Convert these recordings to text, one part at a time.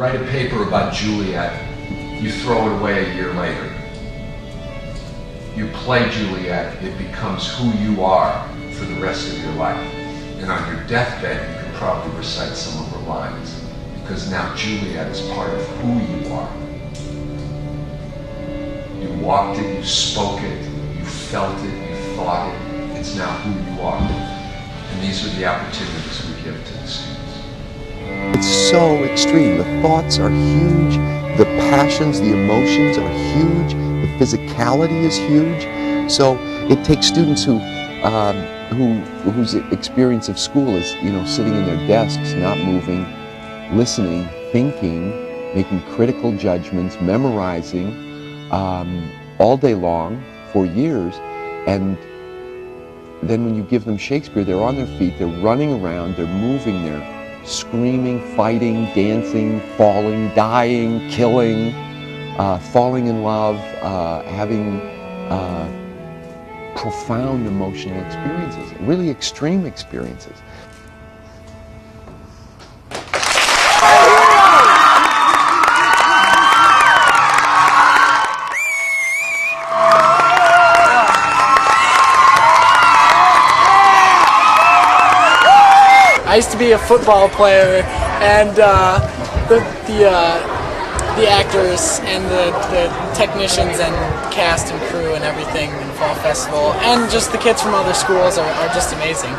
write a paper about Juliet, you throw it away a year later. You play Juliet, it becomes who you are for the rest of your life. And on your deathbed, you can probably recite some of her lines, because now Juliet is part of who you are. You walked it, you spoke it, you felt it, you thought it. It's now who you are. And these are the opportunities we give to the students. It's so extreme. The thoughts are huge, the passions, the emotions are huge, the physicality is huge. So it takes students whose experience of school is, sitting in their desks, not moving, listening, thinking, making critical judgments, memorizing all day long for years. And then when you give them Shakespeare, they're on their feet, they're running around, they're moving, they're screaming, fighting, dancing, falling, dying, killing, falling in love, having profound emotional experiences, really extreme experiences. I used to be a football player, and the actors and the technicians and cast and crew and everything in Fall Festival, and just the kids from other schools are just amazing.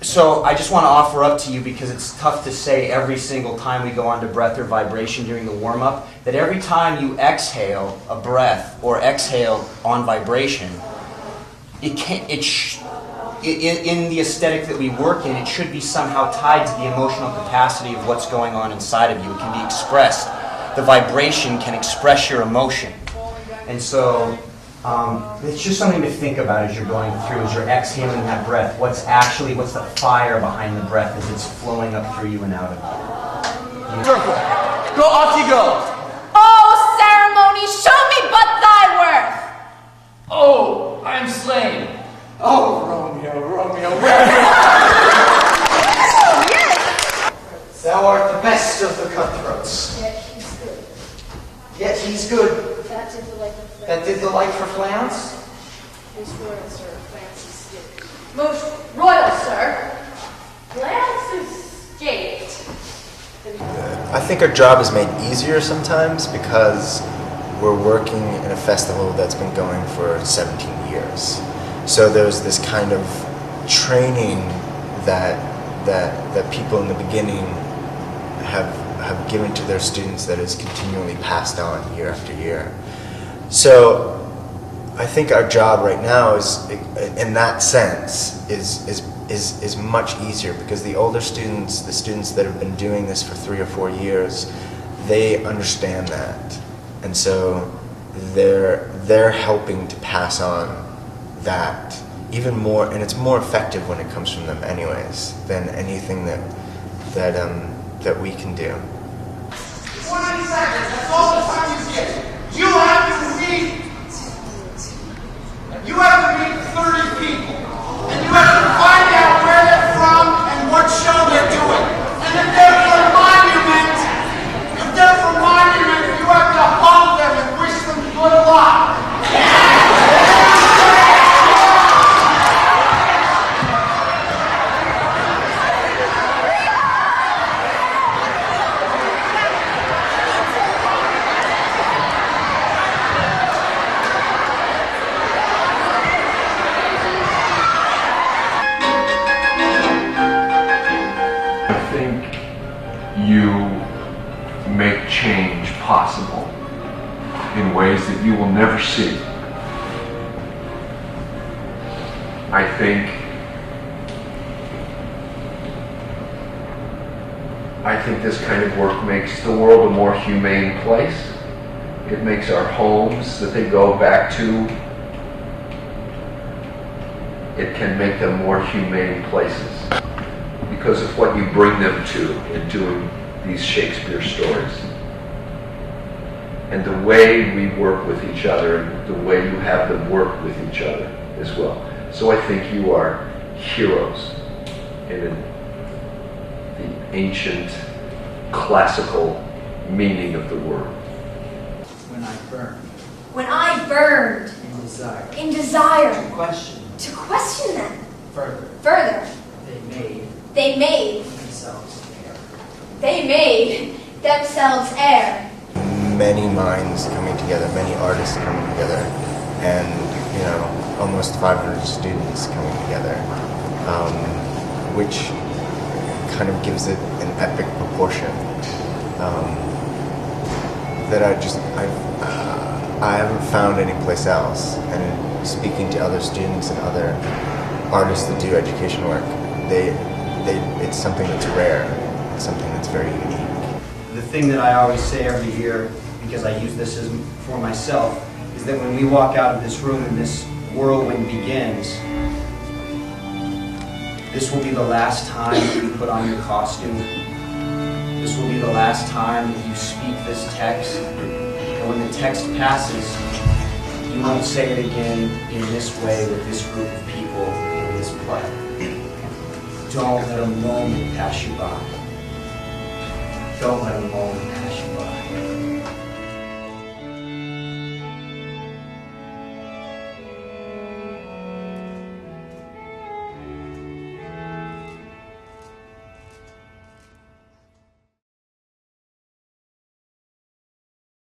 So I just want to offer up to you, because it's tough to say every single time we go on to breath or vibration during the warm-up, that every time you exhale a breath or exhale on vibration, in the aesthetic that we work in, it should be somehow tied to the emotional capacity of what's going on inside of you. It can be expressed. The vibration can express your emotion. And so it's just something to think about as you're going through, as you're exhaling that breath. What's the fire behind the breath as it's flowing up through you and out of you? Circle. Go, off you go. Oh, ceremony, show me but thy worth. Oh, I am slain. Oh, Romeo, Romeo, where are you? Thou art the best of the cutthroats. Yet he's good. Yet he's good. That did the like for flans? Most royal, sir. Flans is most royal, sir. Flans escaped. I think our job is made easier sometimes because we're working in a festival that's been going for 17 years. So there's this kind of training that people in the beginning have given to their students that is continually passed on year after year. So I think our job right now is, in that sense, is much easier, because the older students, the students that have been doing this for 3 or 4 years, they understand that, and so they're helping to pass on that even more, and it's more effective when it comes from them, anyways, than anything that we can do. 190 seconds. That's all the time you get. You have to meet 30 people, and you have to find out where they're from and what show they're doing. And if they're from Monument, you have to hug them and wish them good luck. You make change possible in ways that you will never see. I think this kind of work makes the world a more humane place. It makes our homes that they go back to, it can make them more humane places because of what you bring them to in doing these Shakespeare stories. And the way we work with each other, and the way you have them work with each other as well. So I think you are heroes in the ancient, classical meaning of the word. When I burned When I burned in desire in desire to to question them further, further, they made they made themselves air. they made themselves air. Many minds coming together, many artists coming together, and almost 500 students coming together, which kind of gives it an epic proportion that I haven't found anyplace else. And speaking to other students and other artists that do education work, it's something that's rare. It's something that's very unique. The thing that I always say every year, because I use this for myself, is that when we walk out of this room and this whirlwind begins, this will be the last time that you put on your costume. This will be the last time that you speak this text. And when the text passes, you won't say it again in this way with this group of people in this play. Don't let a moment pass you by. Don't let a moment pass